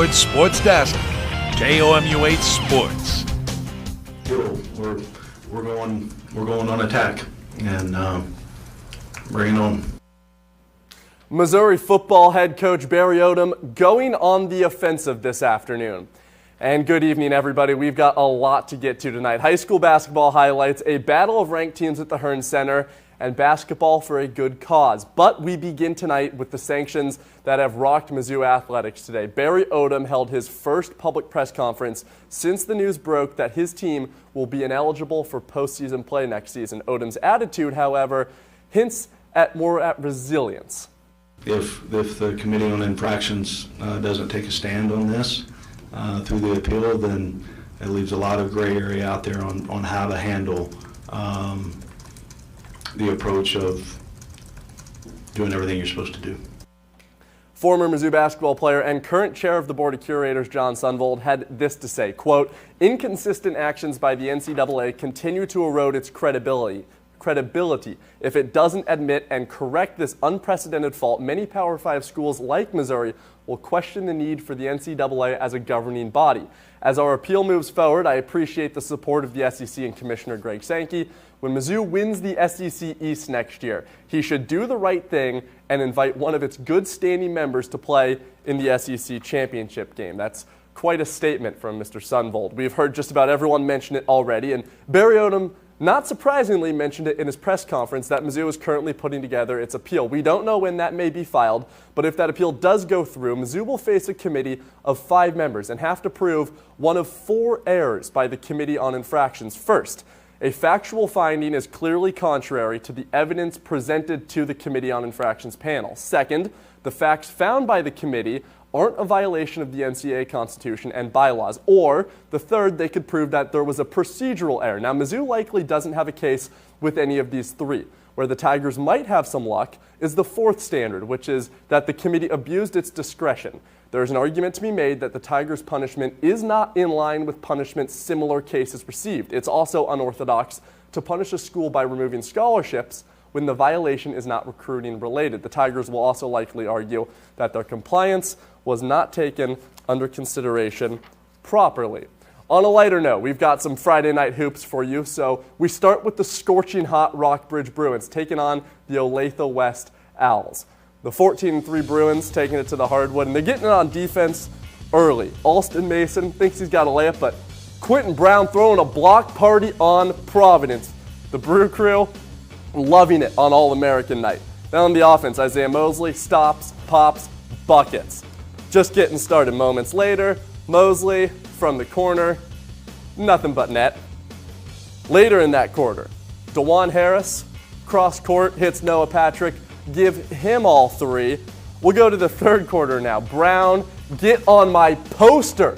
Sports Sports Desk, KOMU8 Sports. We're going on attack and bring it on. Missouri football head coach Barry Odom going on the offensive this afternoon. And good evening, everybody. We've got a lot to get to tonight. High school basketball highlights, a battle of ranked teams at the Hearn Center, and basketball for a good cause. But we begin tonight with the sanctions that have rocked Mizzou athletics today. Barry Odom held his first public press conference since the news broke that his team will be ineligible for postseason play next season. Odom's attitude, however, hints at more resilience. If the Committee on Infractions doesn't take a stand on this through the appeal, then it leaves a lot of gray area out there on how to handle the approach of doing everything you're supposed to do. Former Mizzou basketball player and current chair of the Board of Curators, John Sunvold, had this to say, quote, "Inconsistent actions by the NCAA continue to erode its credibility. If it doesn't admit and correct this unprecedented fault, many Power 5 schools like Missouri will question the need for the NCAA as a governing body. As our appeal moves forward, I appreciate the support of the SEC and Commissioner Greg Sankey. When Mizzou wins the SEC East next year, he should do the right thing and invite one of its good standing members to play in the SEC championship game." That's quite a statement from Mr. Sunvold. We've heard just about everyone mention it already, and Barry Odom, not surprisingly, mentioned it in his press conference that Mizzou is currently putting together its appeal. We don't know when that may be filed, but if that appeal does go through, Mizzou will face a committee of 5 members and have to prove one of 4 errors by the Committee on Infractions. First, a factual finding is clearly contrary to the evidence presented to the Committee on Infractions panel. Second, the facts found by the committee aren't a violation of the NCAA Constitution and bylaws. Or, the third, they could prove that there was a procedural error. Now, Mizzou likely doesn't have a case with any of these 3. Where the Tigers might have some luck is the 4th standard, which is that the committee abused its discretion. There is an argument to be made that the Tigers' punishment is not in line with punishment similar cases received. It's also unorthodox to punish a school by removing scholarships when the violation is not recruiting related. The Tigers will also likely argue that their compliance was not taken under consideration properly. On a lighter note, we've got some Friday night hoops for you. So we start with the scorching hot Rockbridge Bruins taking on the Olathe West Owls. The 14-3 Bruins taking it to the hardwood, and they're getting it on defense early. Alston Mason thinks he's got a layup, but Quentin Brown throwing a block party on Providence. The Brew Crew loving it on All-American night. Then on the offense, Isaiah Mosley stops, pops, buckets. Just getting started moments later, Mosley from the corner, nothing but net. Later in that quarter, DeJuan Harris, cross court, hits Noah Patrick, give him all 3. We'll go to the third quarter now. Brown, get on my poster.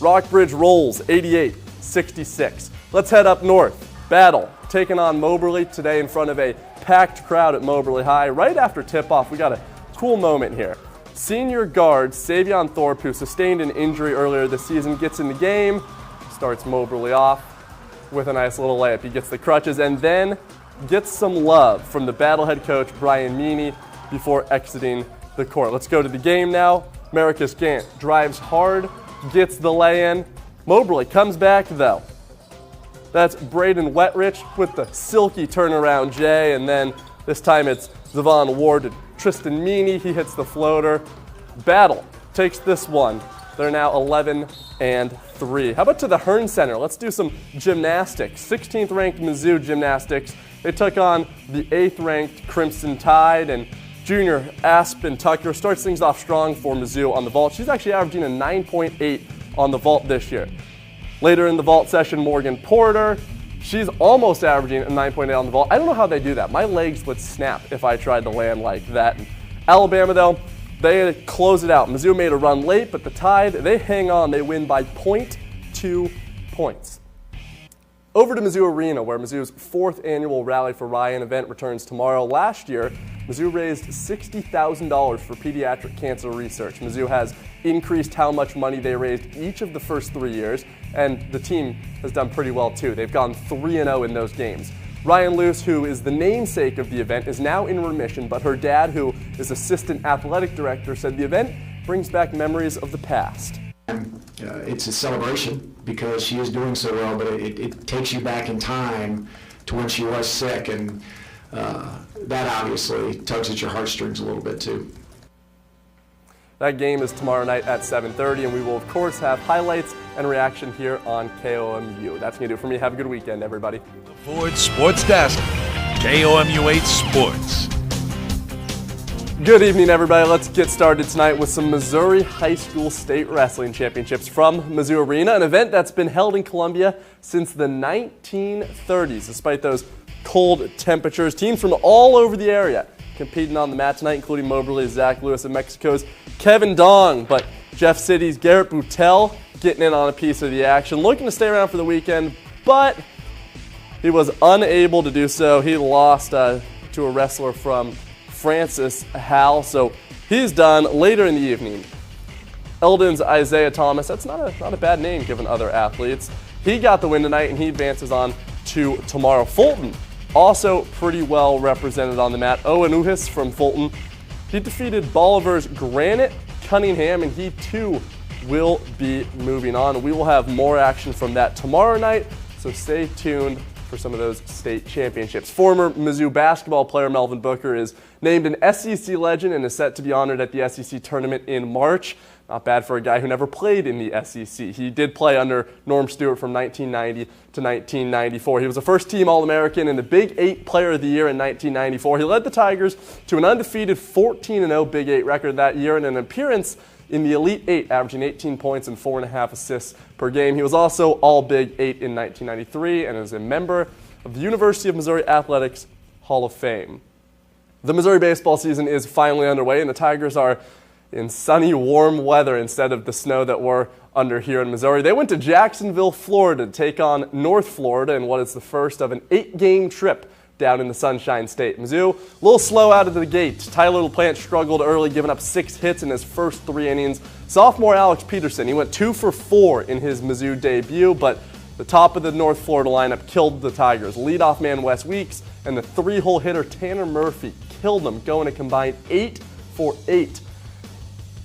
Rockbridge rolls 88-66. Let's head up north. Battle taking on Moberly today in front of a packed crowd at Moberly High. Right after tip-off, we got a cool moment here. Senior guard Savion Thorpe, who sustained an injury earlier this season, gets in the game, starts Moberly off with a nice little layup. He gets the crutches and then gets some love from the Battle head coach Brian Meany before exiting the court. Let's go to the game now. Marcus Gant drives hard, gets the lay-in. Moberly comes back though. That's Braden Wetrich with the silky turnaround J, and then this time it's Zavon Ward to Tristan Meany. He hits the floater. Battle takes this one. They're now 11-3. How about to the Hearn Center? Let's do some gymnastics. 16th ranked Mizzou gymnastics. They took on the 8th ranked Crimson Tide, and junior Aspen Tucker starts things off strong for Mizzou on the vault. She's actually averaging a 9.8 on the vault this year. Later in the vault session, Morgan Porter. She's almost averaging a 9.8 on the vault. I don't know how they do that. My legs would snap if I tried to land like that. Alabama, though, they close it out. Mizzou made a run late, but the Tide, they hang on. They win by 0.2 points. Over to Mizzou Arena, where Mizzou's 4th annual Rally for Ryan event returns tomorrow. Last year, Mizzou raised $60,000 for pediatric cancer research. Mizzou has increased how much money they raised each of the first 3 years, and the team has done pretty well too. They've gone 3-0 in those games. Ryan Luce, who is the namesake of the event, is now in remission, but her dad, who is assistant athletic director, said the event brings back memories of the past. it's a celebration because she is doing so well, but it takes you back in time to when she was sick, and that obviously tugs at your heartstrings a little bit too. That game is tomorrow night at 7:30, and we will, of course, have highlights and reaction here on KOMU. That's going to do it for me. Have a good weekend, everybody. The Ford Sports Desk, KOMU8 Sports. Good evening, everybody. Let's get started tonight with some Missouri High School State Wrestling Championships from Mizzou Arena, an event that's been held in Columbia since the 1930s. Despite those cold temperatures, teams from all over the area competing on the mat tonight, including Moberly's Zach Lewis and Mexico's Kevin Dong. But Jeff City's Garrett Boutel getting in on a piece of the action, looking to stay around for the weekend, but he was unable to do so. He lost to a wrestler from Francis Hal, so he's done. Later in the evening, Eldon's Isaiah Thomas, that's not a bad name given other athletes. He got the win tonight, and he advances on to tomorrow. Fulton also pretty well represented on the mat. Owen Uhis from Fulton, he defeated Bolivar's Granite Cunningham, and he too will be moving on. We will have more action from that tomorrow night, so stay tuned for some of those state championships. Former Mizzou basketball player Melvin Booker is named an SEC legend and is set to be honored at the SEC tournament in March. Not bad for a guy who never played in the SEC. He did play under Norm Stewart from 1990 to 1994. He was a first-team All-American and the Big 8 Player of the Year in 1994. He led the Tigers to an undefeated 14-0 Big 8 record that year and an appearance in the Elite 8, averaging 18 points and 4.5 assists per game. He was also All-Big 8 in 1993 and is a member of the University of Missouri Athletics Hall of Fame. The Missouri baseball season is finally underway, and the Tigers are in sunny, warm weather instead of the snow that we're under here in Missouri. They went to Jacksonville, Florida to take on North Florida in what is the first of an 8-game trip down in the Sunshine State. Mizzou, a little slow out of the gate. Tyler LaPlante struggled early, giving up 6 hits in his first 3 innings. Sophomore Alex Peterson, he went 2 for 4 in his Mizzou debut, but the top of the North Florida lineup killed the Tigers. Leadoff man Wes Weeks and the 3-hole hitter Tanner Murphy killed them, going a combined 8 for 8.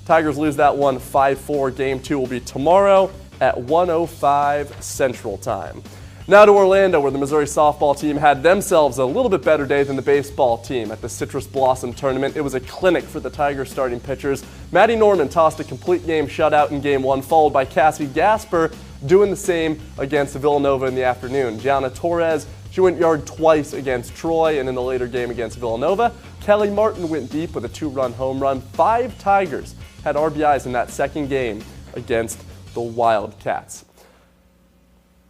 Tigers lose that one 5-4. Game 2 will be tomorrow at 1:05 Central Time. Now to Orlando, where the Missouri softball team had themselves a little bit better day than the baseball team at the Citrus Blossom Tournament. It was a clinic for the Tigers starting pitchers. Maddie Norman tossed a complete game shutout in Game 1, followed by Cassie Gasper doing the same against Villanova in the afternoon. Gianna Torres, she went yard twice against Troy, and in the later game against Villanova, Kelly Martin went deep with a 2-run home run. 5 Tigers had RBIs in that second game against the Wildcats.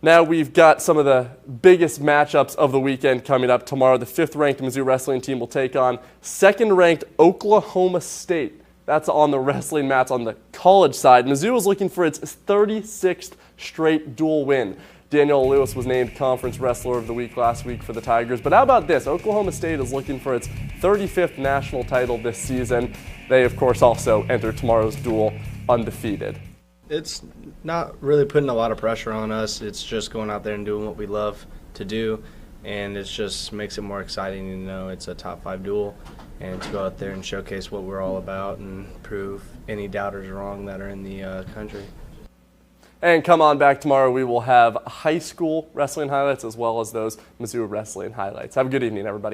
Now we've got some of the biggest matchups of the weekend coming up tomorrow. The 5th-ranked Mizzou wrestling team will take on 2nd-ranked Oklahoma State. That's on the wrestling mats on the college side. Mizzou is looking for its 36th straight dual win. Danielle Lewis was named Conference Wrestler of the Week last week for the Tigers. But how about this? Oklahoma State is looking for its 35th national title this season. They, of course, also enter tomorrow's duel undefeated. It's not really putting a lot of pressure on us. It's just going out there and doing what we love to do, and it just makes it more exciting. You know, it's a top 5 duel, and to go out there and showcase what we're all about and prove any doubters wrong that are in the country. And come on back tomorrow. We will have high school wrestling highlights as well as those Mizzou wrestling highlights. Have a good evening, everybody.